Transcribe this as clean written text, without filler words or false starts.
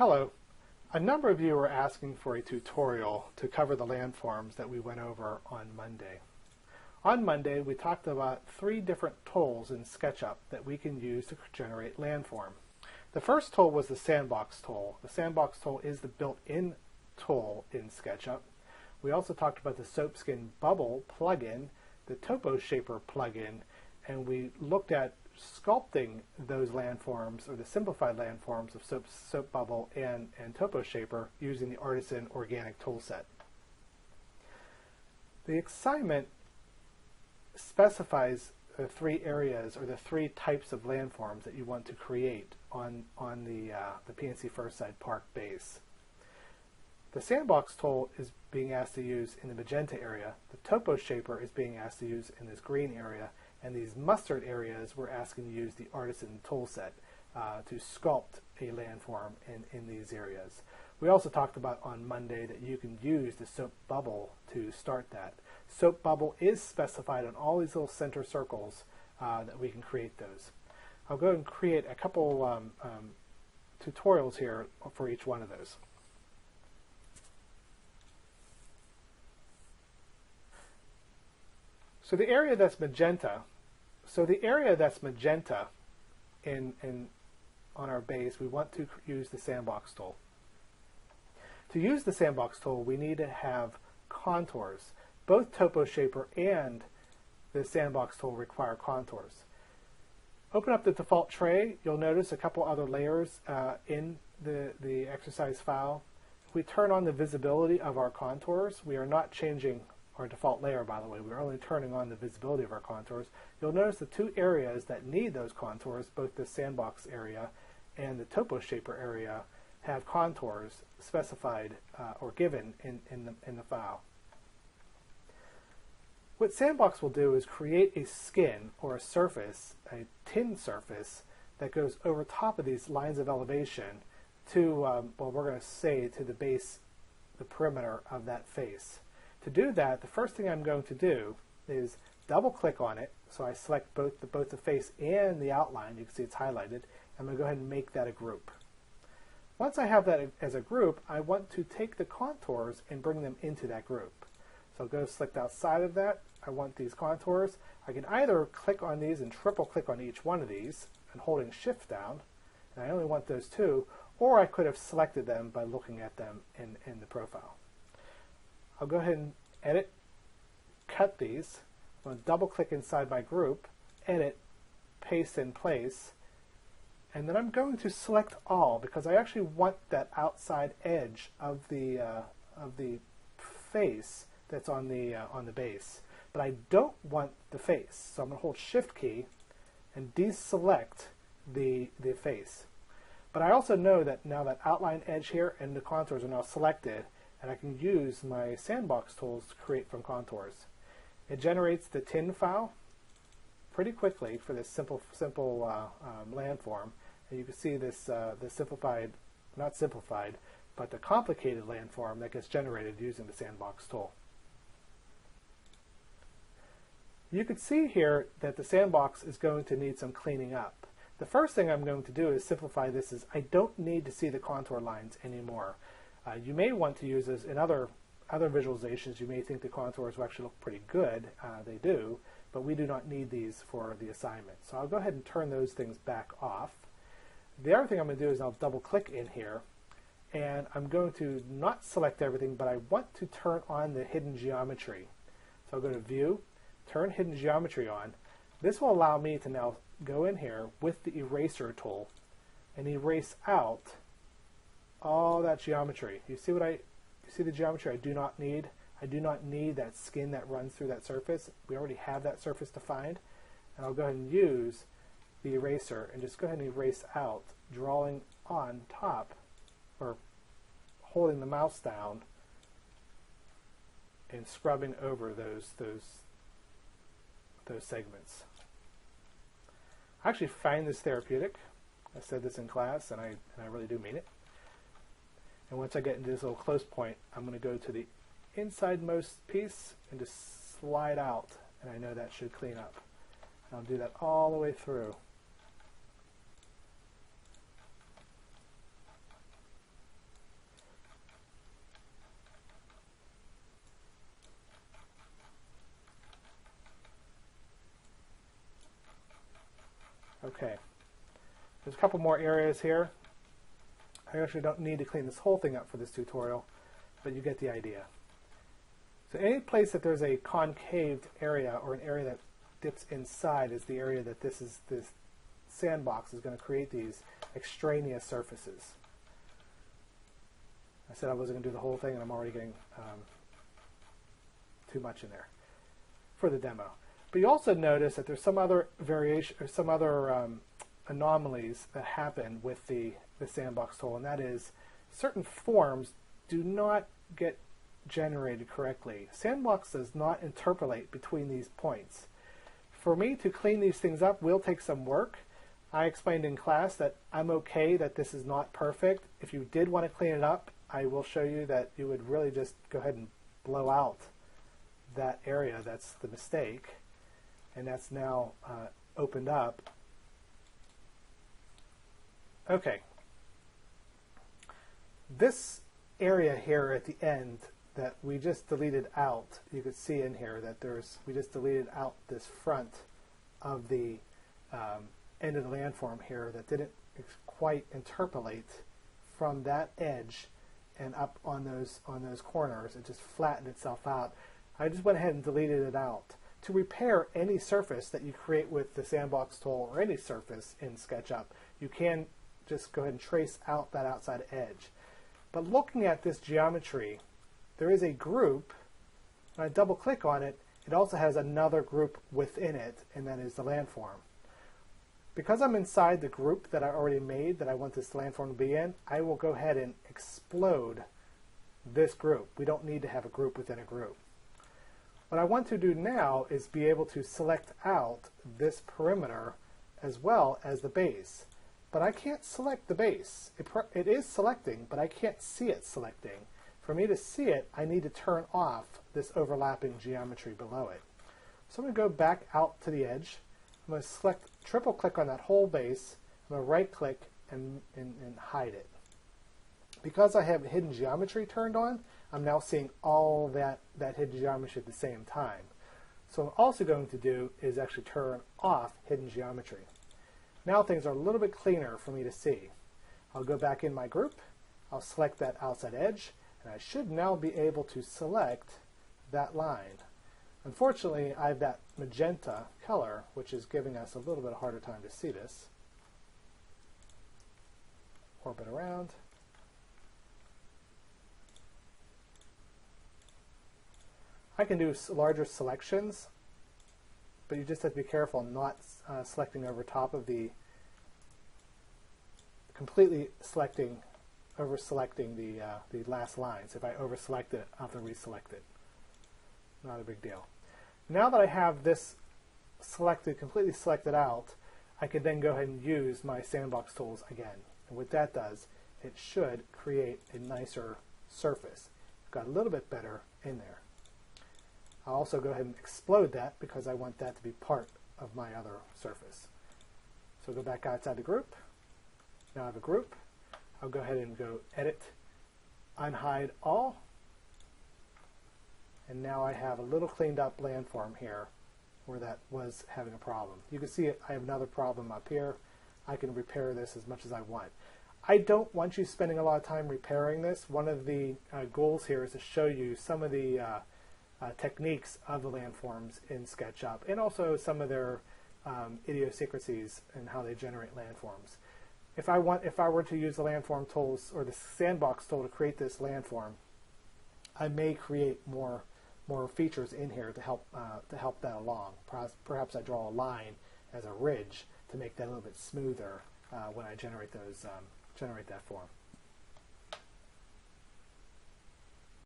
Hello. A number of you were asking for a tutorial to cover the landforms that we went over on Monday. On Monday, we talked about 3 different tools in SketchUp that we can use to generate landform. The first tool was the Sandbox tool. The Sandbox tool is the built-in tool in SketchUp. We also talked about the Soapskin Bubble plugin, the Topo Shaper plugin, and we looked at sculpting those landforms, or the simplified landforms of Soap Bubble and Topo Shaper using the Artisan Organic toolset. The assignment specifies the 3 areas, or the 3 types of landforms that you want to create on the PNC Firstside Park base. The Sandbox tool is being asked to use in the magenta area. The Topo Shaper is being asked to use in this green area. And these mustard areas, we're asking to use the Artisan toolset to sculpt a landform in these areas. We also talked about on Monday that you can use the Soap Bubble to start that. Soap Bubble is specified on all these little center circles that we can create those. I'll go and create a couple tutorials here for each one of those. So the area that's magenta, on our base, we want to use the Sandbox tool. To use the Sandbox tool, we need to have contours. Both Topo Shaper and the Sandbox tool require contours. Open up the default tray. You'll notice a couple other layers in the exercise file. If we turn on the visibility of our contours, we are not changing our default layer, by the way. We're only turning on the visibility of our contours. You'll notice the 2 areas that need those contours, both the Sandbox area and the Topo Shaper area, have contours specified or given in the file. What Sandbox will do is create a skin or a surface, a tin surface, that goes over top of these lines of elevation to, well, we're going to say to the base, the perimeter of that face. To do that, the first thing I'm going to do is double click on it. So I select both the face and the outline. You can see it's highlighted. I'm going to go ahead and make that a group. Once I have that as a group, I want to take the contours and bring them into that group. So I'll go select outside of that. I want these contours. I can either click on these and triple click on each one of these and holding Shift down, and I only want those 2, or I could have selected them by looking at them in the profile. I'll go ahead and edit, cut these. I'm going to double click inside my group, edit, paste in place, and then I'm going to select all because I actually want that outside edge of the face that's on the base, but I don't want the face. So I'm going to hold Shift key and deselect the face. But I also know that now that outline edge here and the contours are now selected, and I can use my Sandbox tools to create from contours. It generates the tin file pretty quickly for this simple landform, and you can see this the simplified, not simplified, but the complicated landform that gets generated using the Sandbox tool. You can see here that the Sandbox is going to need some cleaning up. The first thing I'm going to do is simplify this. I don't need to see the contour lines anymore. You may want to use this in other visualizations. You may think the contours will actually look pretty good. They do, but we do not need these for the assignment. So I'll go ahead and turn those things back off. The other thing I'm going to do is I'll double click in here, and I'm going to not select everything, but I want to turn on the hidden geometry. So I'll go to View, turn Hidden Geometry on. This will allow me to now go in here with the eraser tool and erase out all that geometry. You see the geometry I do not need? I do not need that skin that runs through that surface. We already have that surface defined. And I'll go ahead and use the eraser and just go ahead and erase out, drawing on top, or holding the mouse down and scrubbing over those segments. I actually find this therapeutic. I said this in class, and I really do mean it. And once I get into this little close point, I'm going to go to the insidemost piece and just slide out, and I know that should clean up. And I'll do that all the way through. Okay, there's a couple more areas here. I actually don't need to clean this whole thing up for this tutorial, but you get the idea. So any place that there's a concaved area or an area that dips inside is the area that this sandbox is going to create these extraneous surfaces. I said I wasn't going to do the whole thing, and I'm already getting too much in there for the demo. But you also notice that there's some other variation or some other anomalies that happen with the sandbox tool, and that is certain forms do not get generated correctly. Sandbox does not interpolate between these points. For me to clean these things up will take some work. I explained in class that I'm okay that this is not perfect. If you did want to clean it up, I will show you that you would really just go ahead and blow out that area. That's the mistake, and that's now opened up. Okay. This area here at the end that we just deleted out, you could see in here that we just deleted out this front of the end of the landform here that didn't quite interpolate from that edge and up on those corners. It just flattened itself out. I just went ahead and deleted it out. To repair any surface that you create with the sandbox tool or any surface in SketchUp, you can just go ahead and trace out that outside edge. But looking at this geometry, there is a group. When I double click on it, it also has another group within it, and that is the landform. Because I'm inside the group that I already made that I want this landform to be in, I will go ahead and explode this group. We don't need to have a group within a group. What I want to do now is be able to select out this perimeter as well as the base. But I can't select the base. It is selecting, but I can't see it selecting. For me to see it, I need to turn off this overlapping geometry below it. So I'm going to go back out to the edge. I'm going to triple click on that whole base. I'm going to right click and hide it. Because I have hidden geometry turned on, I'm now seeing all that hidden geometry at the same time. So what I'm also going to do is actually turn off hidden geometry. Now things are a little bit cleaner for me to see. I'll go back in my group, I'll select that outside edge, and I should now be able to select that line. Unfortunately, I have that magenta color, which is giving us a little bit harder time to see this. Orbit around. I can do larger selections, but you just have to be careful not selecting over top of completely over-selecting the last lines. If I over-select it, I'll have to reselect it. Not a big deal. Now that I have this completely selected out, I can then go ahead and use my sandbox tools again. And what that does, it should create a nicer surface. Got a little bit better in there. I'll also go ahead and explode that because I want that to be part of my other surface. So go back outside the group. Now I have a group. I'll go ahead and go Edit, Unhide All. And now I have a little cleaned up landform here where that was having a problem. You can see I have another problem up here. I can repair this as much as I want. I don't want you spending a lot of time repairing this. One of the goals here is to show you some of the techniques of the landforms in SketchUp and also some of their idiosyncrasies and how they generate landforms. If I were to use the landform tools or the sandbox tool to create this landform, I may create more features in here to help that along. Perhaps I draw a line as a ridge to make that a little bit smoother when I generate that form.